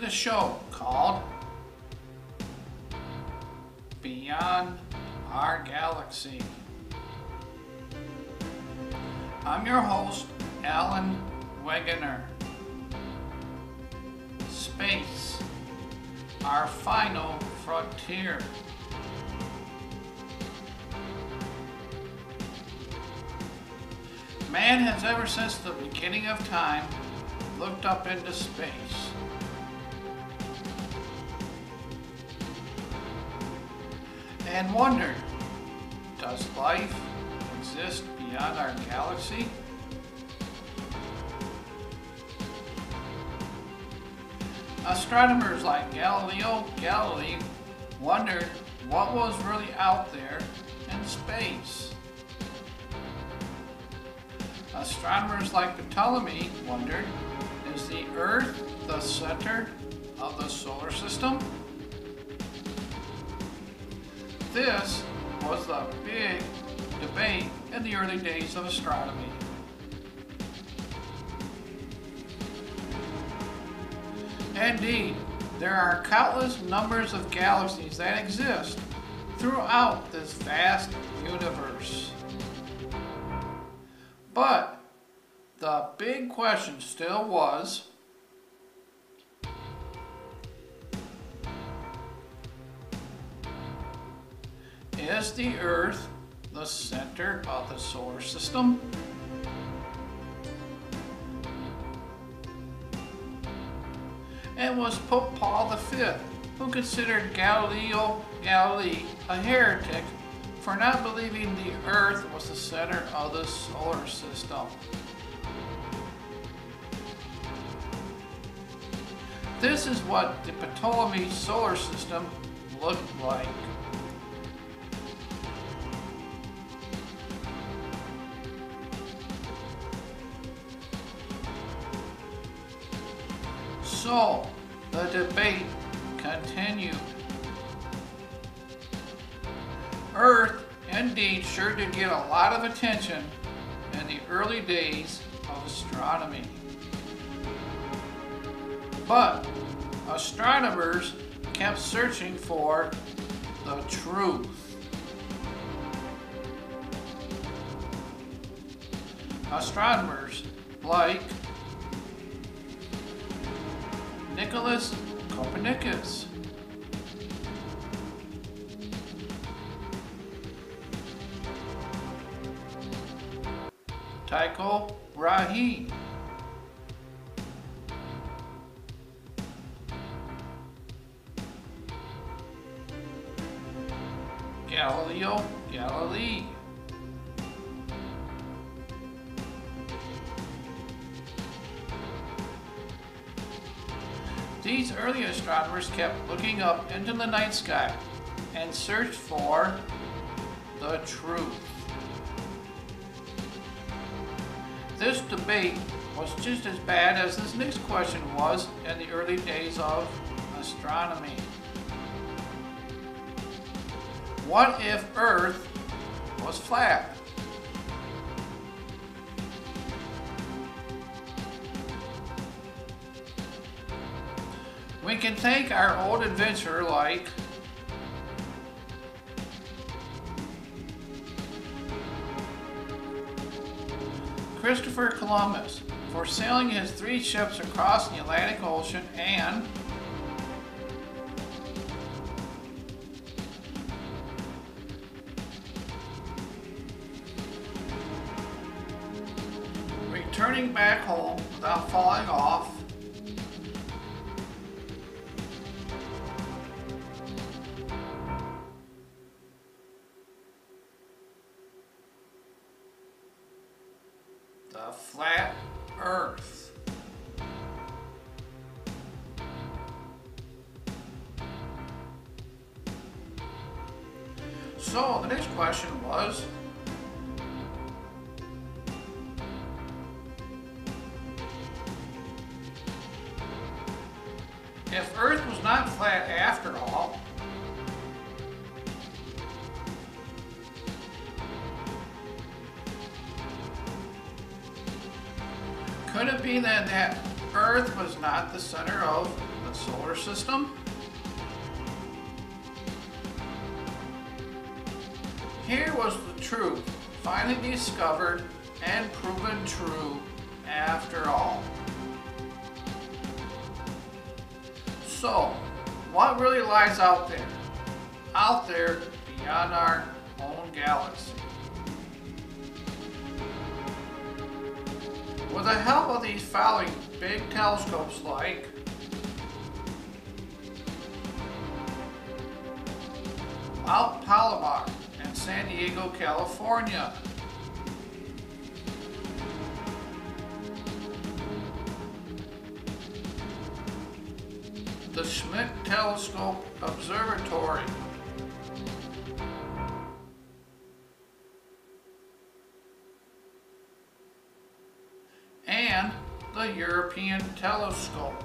the show called Beyond Our Galaxy. I'm your host, Alan Wegener. Space, our final frontier. Man has ever since the beginning of time looked up into space. And wondered, does life exist beyond our galaxy? Astronomers like Galileo Galilei wondered what was really out there in space. Astronomers like Ptolemy wondered, is the Earth the center of the solar system? This was the big debate in the early days of astronomy. Indeed, there are countless numbers of galaxies that exist throughout this vast universe. But the big question still was, is the Earth the center of the solar system? It was Pope Paul V who considered Galileo Galilei a heretic for not believing the Earth was the center of the solar system. This is what the Ptolemy solar system looked like. So, the debate continued. Earth indeed sure did get a lot of attention in the early days of astronomy. But astronomers kept searching for the truth. Astronomers like Nicholas Copernicus, Tycho Brahe, Galileo Galilei, these early astronomers kept looking up into the night sky and searched for the truth. This debate was just as bad as this next question was in the early days of astronomy. What if Earth was flat? We can thank our old adventurer like Christopher Columbus for sailing his 3 ships across the Atlantic Ocean and returning back home without falling off. The flat Earth. So the next question was, if Earth was not flat after all, could it be then that Earth was not the center of the solar system? Here was the truth, finally discovered and proven true after all. So, what really lies out there? Out there beyond our own galaxy. With the help of these following big telescopes like Mount Palomar in San Diego, California, the Schmidt Telescope Observatory, and the European Telescope.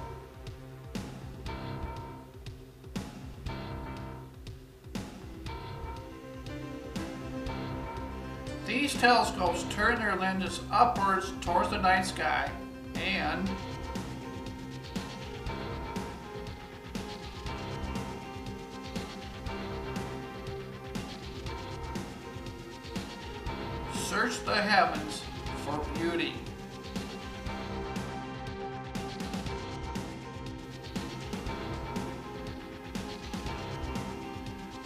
These telescopes turn their lenses upwards towards the night sky and search the heavens for beauty.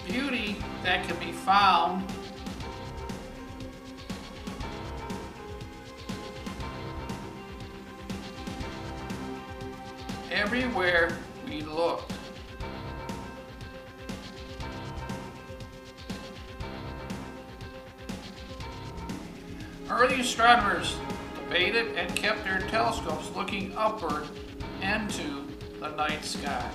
Beauty that can be found everywhere we look. Early astronomers debated and kept their telescopes looking upward into the night sky.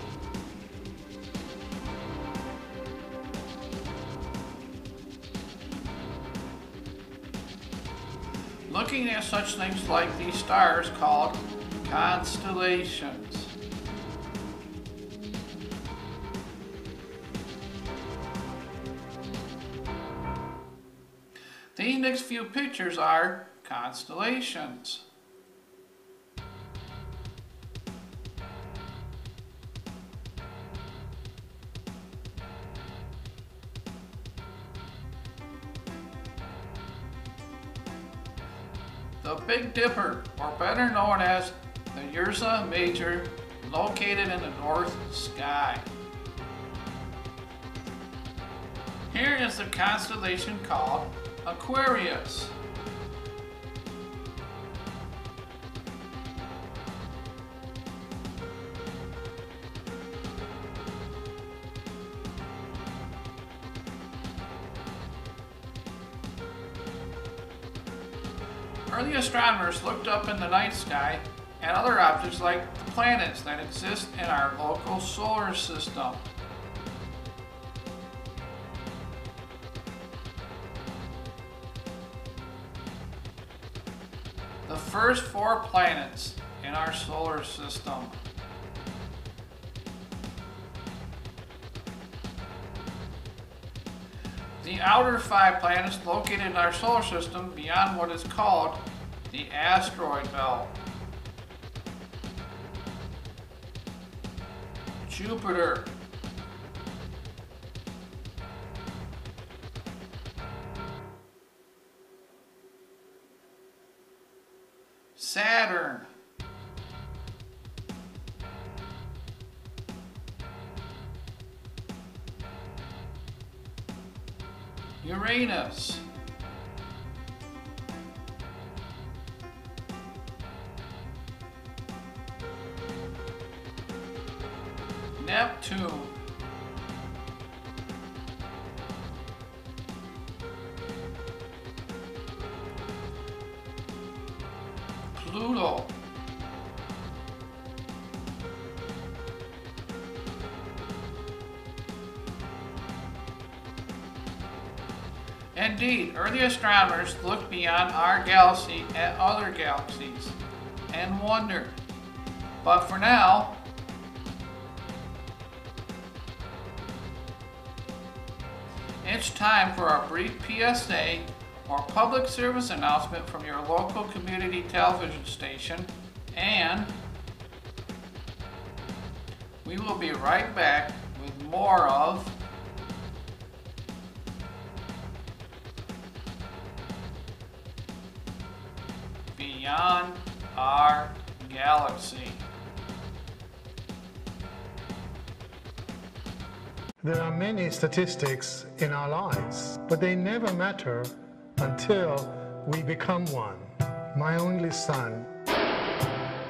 Looking at such things like these stars called constellations. These next few pictures are constellations. The Big Dipper, or better known as the Ursa Major, located in the north sky. Here is the constellation called Aquarius. Early astronomers looked up in the night sky at other objects like the planets that exist in our local solar system. The first 4 planets in our solar system. The outer 5 planets located in our solar system beyond what is called the asteroid belt. Jupiter, Saturn, Uranus, Neptune, Pluto, Indeed, early astronomers looked beyond our galaxy at other galaxies and wondered. But for now, it's time for a brief PSA or public service announcement from your local community television station, and We will be right back with more of Beyond Our Galaxy. There are many statistics in our lives, but they never matter until we become one. My only son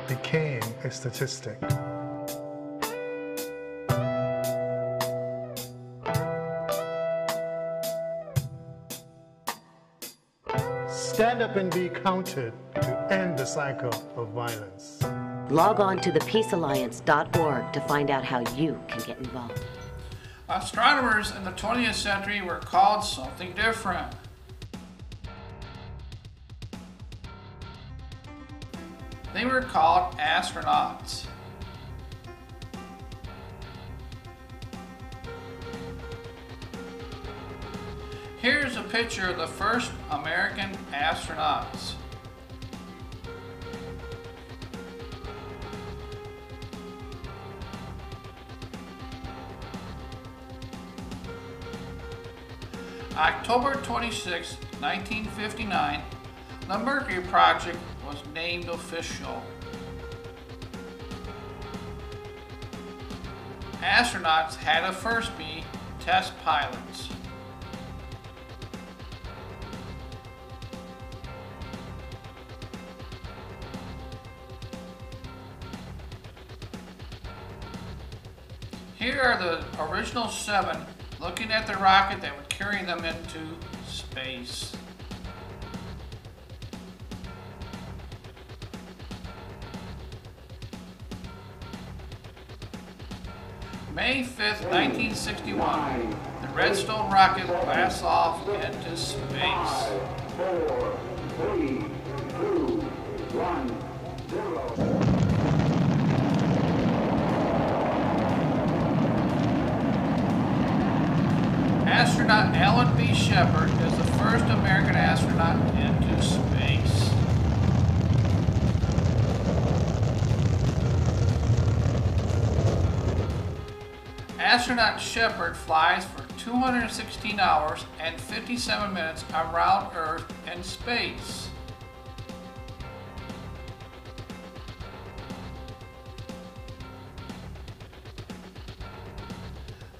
became a statistic. Stand up and be counted to end the cycle of violence. Log on to thepeacealliance.org to find out how you can get involved. Astronomers in the 20th century were called something different. They were called astronauts. Here's a picture of the first American astronauts. October 26, 1959, the Mercury project was named official. Astronauts had to first be test pilots. Here are the original 7 looking at the rocket that would carry them into space. May 5th, 1961, the Redstone rocket blasts off into space. 4, 3, 2, 1, 0. Astronaut Alan B. Shepard is the first American astronaut into space. Astronaut Shepard flies for 216 hours and 57 minutes around Earth and space.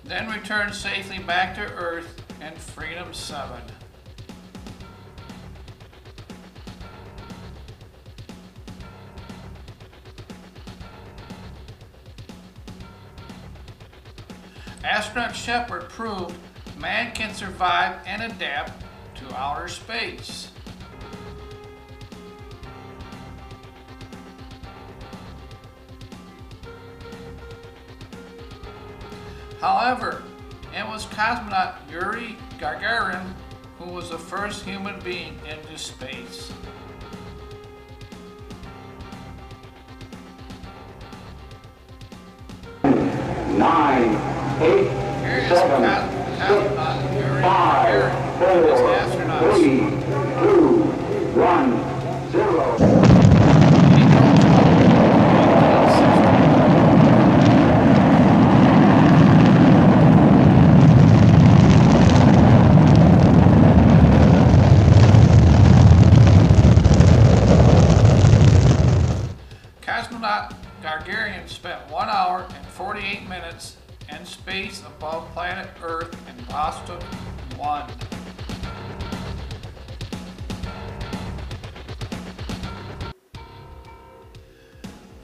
Then returns safely back to Earth in Freedom 7. Astronaut Shepard proved man can survive and adapt to outer space. However, it was cosmonaut Yuri Gagarin who was the first human being into space. Nine, 8, Here is 7, cosmonaut Yuri 5, Gagarin with 4, his astronauts. 3, 2, 1, 0. Cosmonaut Gagarin spent 1 hour and 48 minutes in space above planet Earth in Boston 1.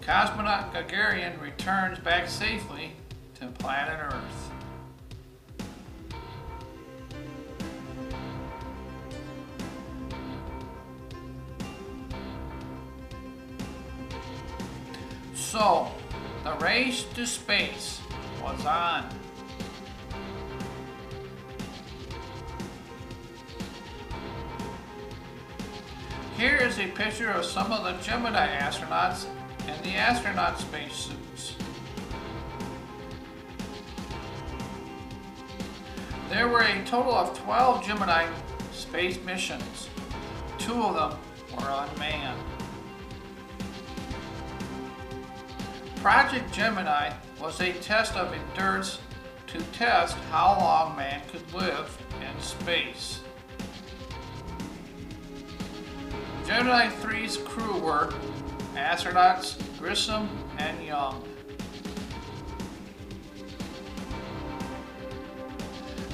Cosmonaut Gagarin returns back safely to planet Earth. So, the race to space was on. Here is a picture of some of the Gemini astronauts in the astronaut spacesuits. There were a total of 12 Gemini space missions. 2 of them were unmanned. Project Gemini was a test of endurance to test how long man could live in space. Gemini 3's crew were astronauts Grissom and Young.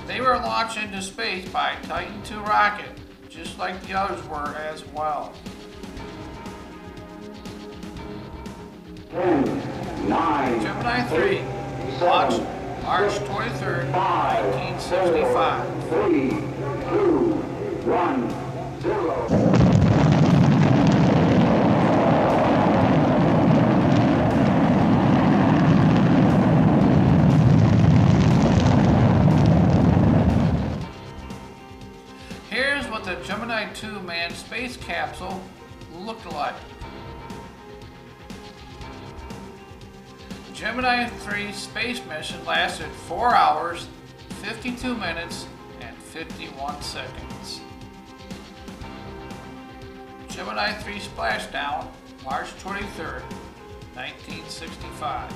They were launched into space by Titan II rocket, just like the others were as well. 10, 9, Gemini 3 launched March 23rd, 1965. 3, 2, 1, 0. Here's what the Gemini 2 manned space capsule looked like. Gemini 3 space mission lasted 4 hours, 52 minutes, and 51 seconds. Gemini 3 splashdown, March 23rd, 1965.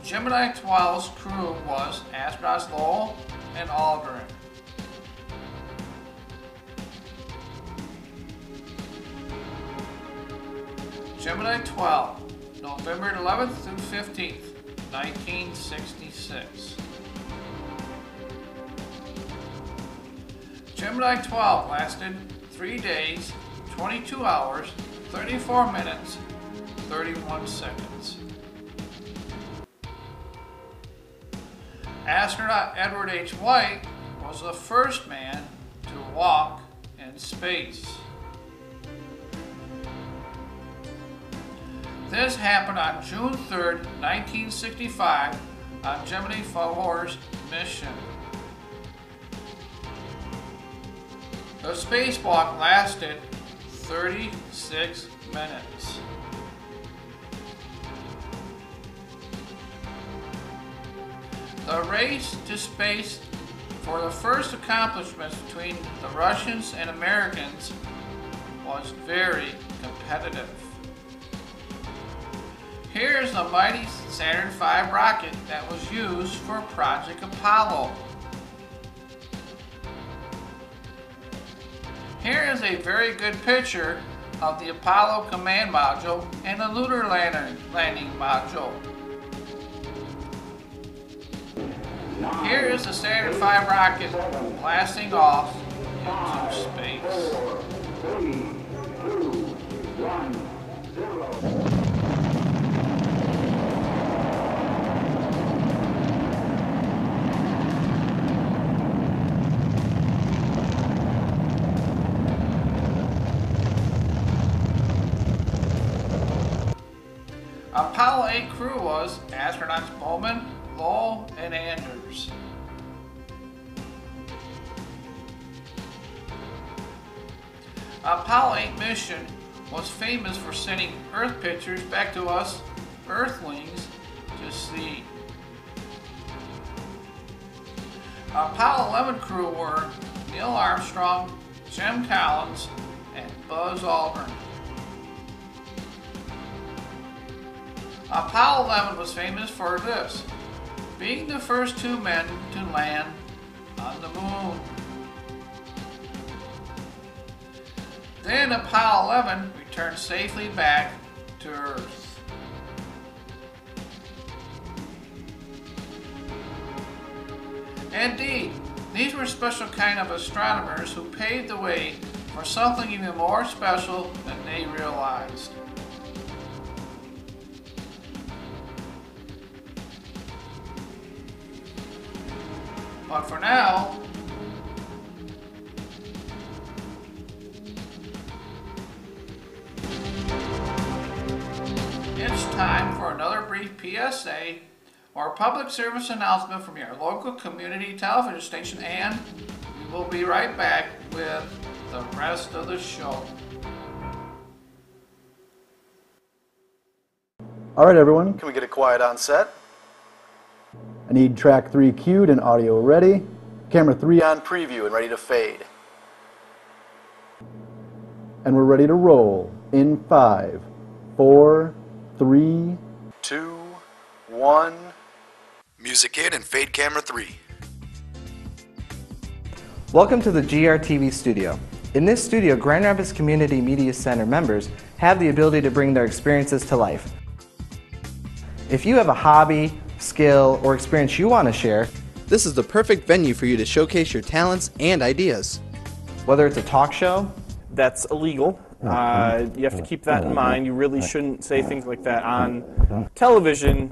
Gemini 12's crew was astronauts Lowell and Aldrin. Gemini 12, November 11th through 15th, 1966. Gemini 12 lasted 3 days, 22 hours, 34 minutes, 31 seconds. Astronaut Edward H. White was the first man to walk in space. This happened on June 3rd, 1965 on Gemini 4's mission. The spacewalk lasted 36 minutes. The race to space for the first accomplishments between the Russians and Americans was very competitive. Here is the mighty Saturn V rocket that was used for Project Apollo. Here is a very good picture of the Apollo command module and the lunar landing module. Here is the Saturn V rocket blasting off into space. 3, 2, 1, 0. Apollo 8 crew was astronauts Bowman, Lowell, and Anders. Apollo 8 mission was famous for sending Earth pictures back to us Earthlings to see. Apollo 11 crew were Neil Armstrong, Jim Collins, and Buzz Aldrin. Apollo 11 was famous for this, being the first 2 men to land on the moon. Then Apollo 11 returned safely back to Earth. Indeed, these were special kind of astronomers who paved the way for something even more special than they realized. But for now, it's time for another brief PSA or public service announcement from your local community television station, and we will be right back with the rest of the show. All right, everyone, can we get it quiet on set? I need track 3 cued and audio ready. Camera 3 on preview and ready to fade. And we're ready to roll in 5, 4, 3, 2, 1. Music in and fade camera 3. Welcome to the GRTV studio. In this studio, Grand Rapids Community Media Center members have the ability to bring their experiences to life. If you have a hobby, skill, or experience you want to share, this is the perfect venue for you to showcase your talents and ideas. Whether it's a talk show, that's illegal. You have to keep that in mind. You really shouldn't say things like that on television.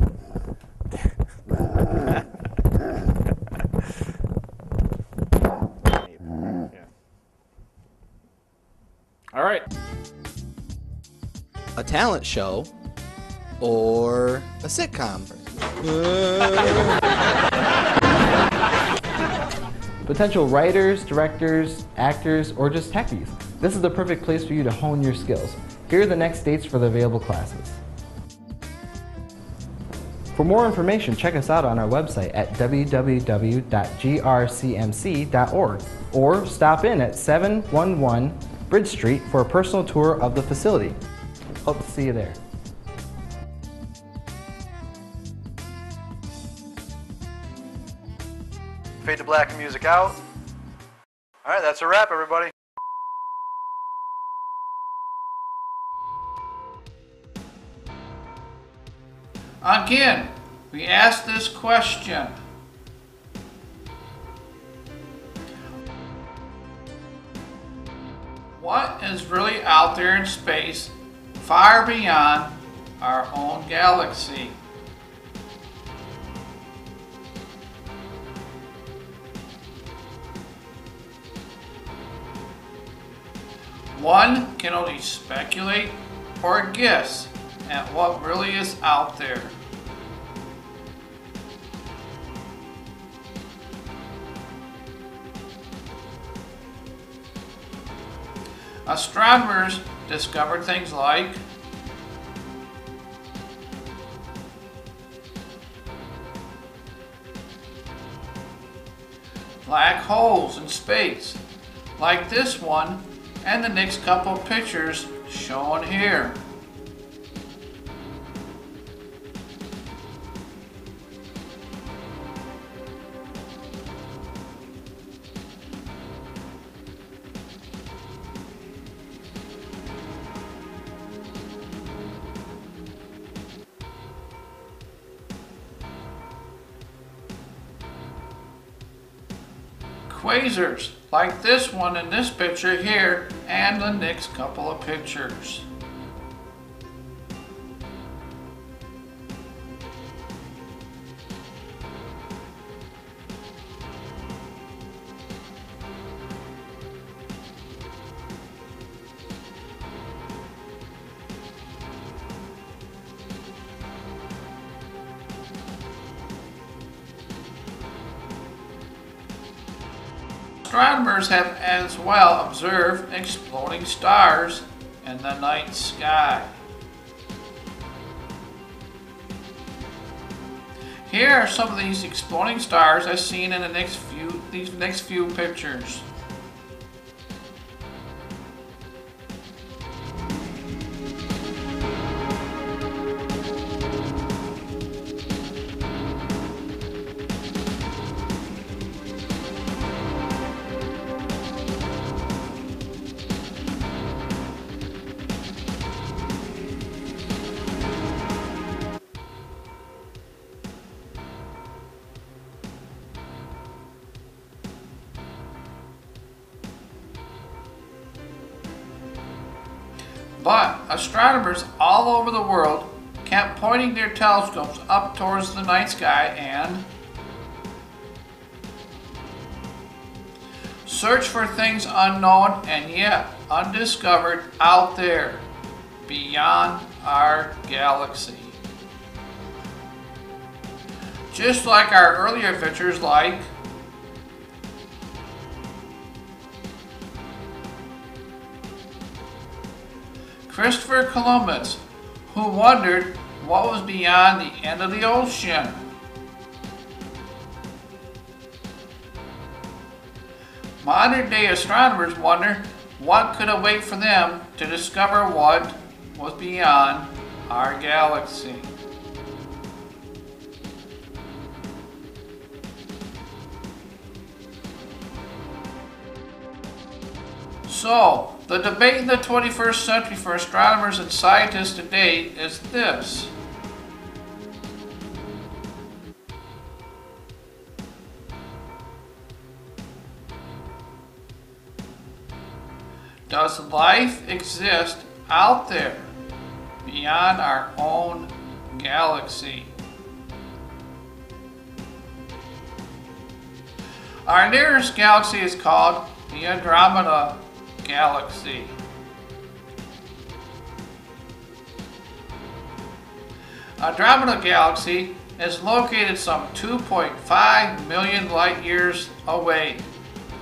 All right. a talent show, or a sitcom. Potential writers, directors, actors, or just techies. This is the perfect place for you to hone your skills. Here are the next dates for the available classes. For more information, check us out on our website at www.grcmc.org or stop in at 711 Bridge Street for a personal tour of the facility. Hope to see you there. Fade to black and music out. All right, that's a wrap, everybody. Again, we asked this question. What is really out there in space, far beyond our own galaxy? One can only speculate or guess at what really is out there. Astronomers discovered things like black holes in space, like this one and the next couple of pictures shown here. Quasars, like this one in this picture here and the next couple of pictures. Astronomers have as well observed exploding stars in the night sky. Here are some of these exploding stars as seen in these next few pictures. But astronomers all over the world kept pointing their telescopes up towards the night sky and search for things unknown and yet undiscovered out there beyond our galaxy. Just like our earlier pictures, like Christopher Columbus, who wondered what was beyond the end of the ocean. Modern day astronomers wonder what could await for them to discover what was beyond our galaxy. So, the debate in the 21st century for astronomers and scientists today is this. Does life exist out there beyond our own galaxy? Our nearest galaxy is called the Andromeda Galaxy. Andromeda Galaxy is located some 2.5 million light years away,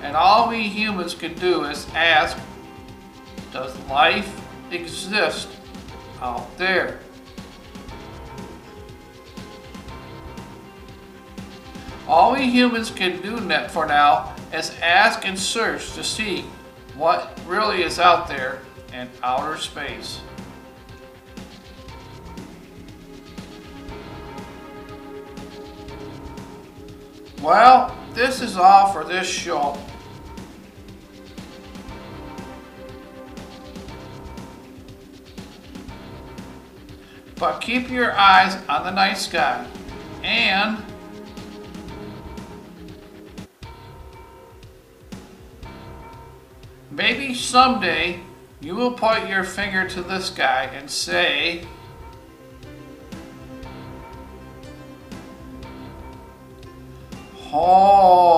and all we humans can do is ask, does life exist out there? All we humans can do for now is ask and search to see what really is out there in outer space. Well, this is all for this show. But keep your eyes on the night sky, and maybe someday you will point your finger to the sky and say, "Oh."